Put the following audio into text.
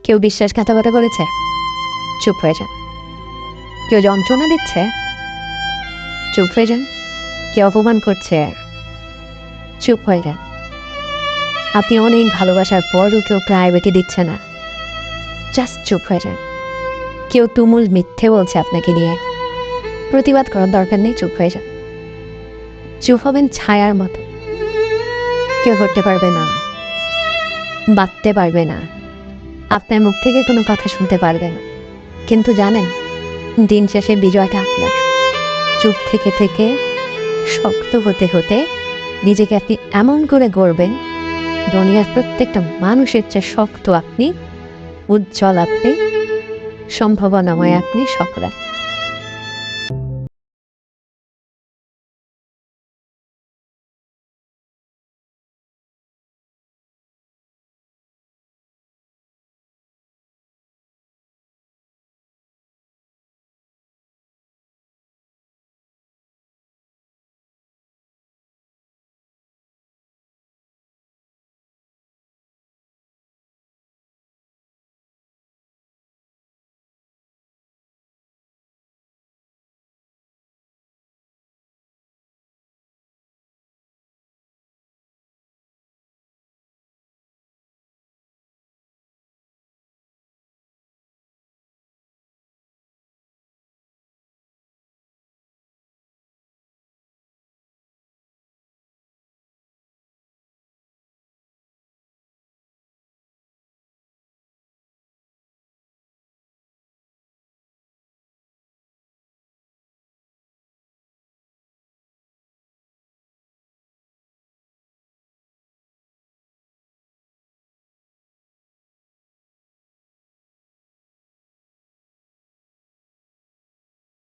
কেউ বিশ্বাসঘাতকতা করেছে, চুপ হয়ে যান। কেউ যন্ত্রণা দিচ্ছে, চুপ হয়ে যান। কেউ অপমান করছে, চুপ হয়ে যান। আপনি অনেক ভালোবাসার পরও কেউ প্রায়োরিটি দিচ্ছে না, জাস্ট চুপ হয়ে যান। কেউ তুমুল মিথ্যে বলছে আপনাকে নিয়ে, প্রতিবাদ করার দরকার নেই, চুপ হয়ে যান। চুপ হবেন ছায়ার মতো, কেউ ধরতে পারবে না, বাঁধতে পারবে না, আপনার মুখ থেকে কোনো কথা শুনতে পারবে না। কিন্তু জানেন, দিন শেষে বিজয়টা আপনার। চুপ থেকে থেকে শক্ত হতে হতে নিজেকে আপনি এমন করে গড়বেন, দুনিয়ার প্রত্যেকটা মানুষের চেয়ে শক্ত আপনি, উজ্জ্বল আপনি, সম্ভাবনাময় আপনি, সফল আপনি।